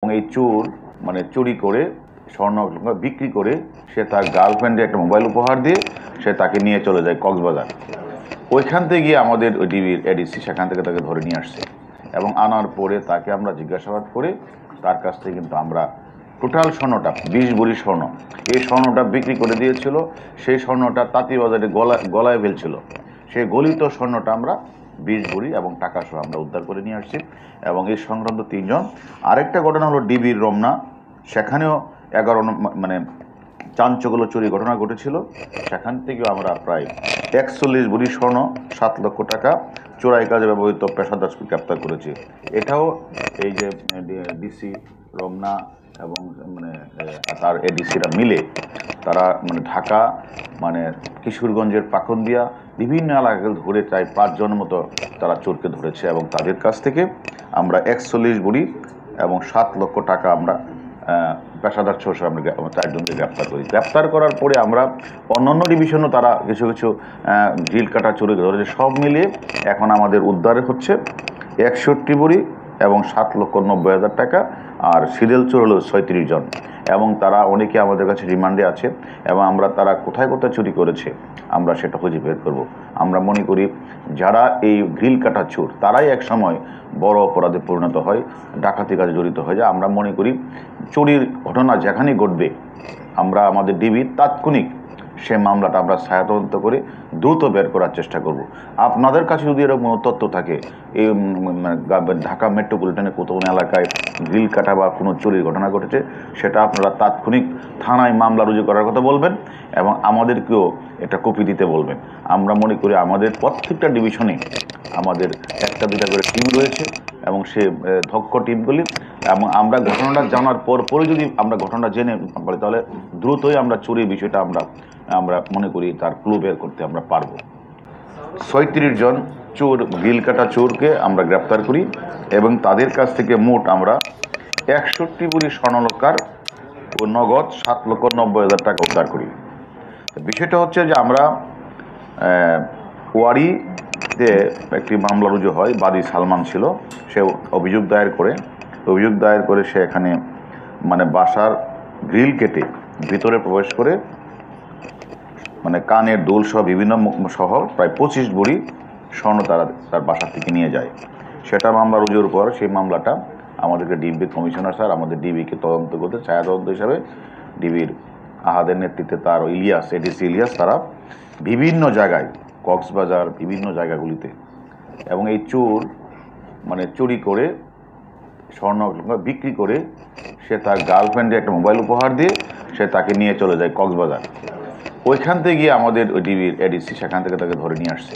এবং এই চোর চুরি করে স্বর্ণ বিক্রি করে সে তার গার্লফ্রেন্ডে একটা মোবাইল উপহার দিয়ে সে তাকে নিয়ে চলে যায় কক্সবাজার। ওইখান থেকে গিয়ে আমাদের ওই ডিবির এডিসি সেখান থেকে তাকে ধরে নিয়ে আসছে এবং আনার পরে তাকে আমরা জিজ্ঞাসাবাদ করে তার কাছ থেকে কিন্তু আমরা টোটাল স্বর্ণটা 20 ভরি স্বর্ণ, এই স্বর্ণটা বিক্রি করে দিয়েছিল। সেই স্বর্ণটা তাঁতিবাজারে গলায় ফেলছিল। সেই গলিত স্বর্ণটা আমরা 20 ভরি এবং টাকা সহ আমরা উদ্ধার করে নিয়ে আসছি এবং এই সংক্রান্ত 3 জন। আরেকটা ঘটনা হলো ডিবির রমনা, সেখানেও 11 চাঞ্চল্য চুরি ঘটনা ঘটেছিল। সেখান থেকেও আমরা প্রায় 41 ভরি স্বর্ণ, 7 লক্ষ টাকা চোরাই কাজে ব্যবহৃত পেশাদার গ্রেপ্তার করেছি। এটাও এই যে ডিসি রমনা এবং তার এডিসিরা মিলে তারা ঢাকা কিশোরগঞ্জের পাখন্দিয়া বিভিন্ন এলাকাকে ধরে প্রায় 5 জনের মতো তারা চোরকে ধরেছে এবং তাদের কাছ থেকে আমরা 41 ভরি এবং 7 লক্ষ টাকা আমরা পেশাদার সহ আমরা 4 জনকে গ্রেপ্তার করি। গ্রেপ্তার করার পরে আমরা অন্যান্য ডিভিশনও তারা কিছু কিছু ঢিল কাটা চুরি ধরেছে। সব মিলিয়ে এখন আমাদের উদ্ধারে হচ্ছে 61 ভরি এবং 7,90,000 টাকা, আর সিরিয়াল চোর হলো 36 জন এবং তারা অনেকে আমাদের কাছে রিমান্ডে আছে এবং আমরা তারা কোথায় কোথায় চুরি করেছে আমরা সেটা খুঁজে বের করব। আমরা মনে করি যারা এই গ্রিল কাটা চোর তারাই এক সময় বড় অপরাধে পরিণত হয়, ডাকাতি কাজে জড়িত হয়ে যায়। আমরা মনে করি চুরির ঘটনা যেখানেই ঘটবে আমরা আমাদের ডিবি তাৎক্ষণিক সে মামলাটা আমরা ছায়াতদন্ত করে দ্রুত বের করার চেষ্টা করব। আপনাদের কাছে যদি এরকম কোনো তথ্য থাকে এই ঢাকা মেট্রোপলিটনের কোথাও এলাকায় গ্রিল কাটা বা কোনো চুরির ঘটনা ঘটেছে, সেটা আপনারা তাৎক্ষণিক থানায় মামলা রুজু করার কথা বলবেন এবং আমাদেরকেও একটা কপি দিতে বলবেন। আমরা মনে করি আমাদের প্রত্যেকটা ডিভিশনে আমাদের 1-2টা করে টিম রয়েছে এবং সে দক্ষ টিমগুলি, এবং আমরা ঘটনাটা জানার পরে যদি আমরা ঘটনাটা জেনে পারি তাহলে দ্রুতই আমরা চুরির বিষয়টা আমরা মনে করি তার ক্লু বের করতে আমরা পারবো। 36 জন চোর গ্রিল কাটা চোরকে আমরা গ্রেপ্তার করি এবং তাদের কাছ থেকে মোট আমরা 61 ভরি স্বর্ণালঙ্কার ও নগদ 7,90,000 টাকা উদ্ধার করি। বিষয়টা হচ্ছে যে আমরা ওয়ারিতে একটি মামলা রুজু হয়, বাদী সালমান ছিল, সে অভিযোগ দায়ের করে সে এখানে বাসার গ্রিল কেটে ভিতরে প্রবেশ করে কানের দুল সহ বিভিন্ন সহ প্রায় 25 ভরি স্বর্ণ তার বাসা থেকে নিয়ে যায়। সেটা মামলা রুজুর পর সেই মামলাটা আমাদেরকে ডিবি কমিশনার স্যার আমাদের ডিবিকে তদন্ত করতে ছায়া তদন্ত হিসাবে ডিবির আহাদের নেতৃত্বে তার এডিসি ইলিয়াস তারা বিভিন্ন জায়গায় কক্সবাজার বিভিন্ন জায়গাগুলিতে এবং এই চোর চুরি করে স্বর্ণ বিক্রি করে সে তার গার্লফ্রেন্ডে একটা মোবাইল উপহার দিয়ে সে তাকে নিয়ে চলে যায় কক্সবাজার। ওইখান থেকে গিয়ে আমাদের ওই ডিবির এডিসি সেখান থেকে তাকে ধরে নিয়ে আসছে।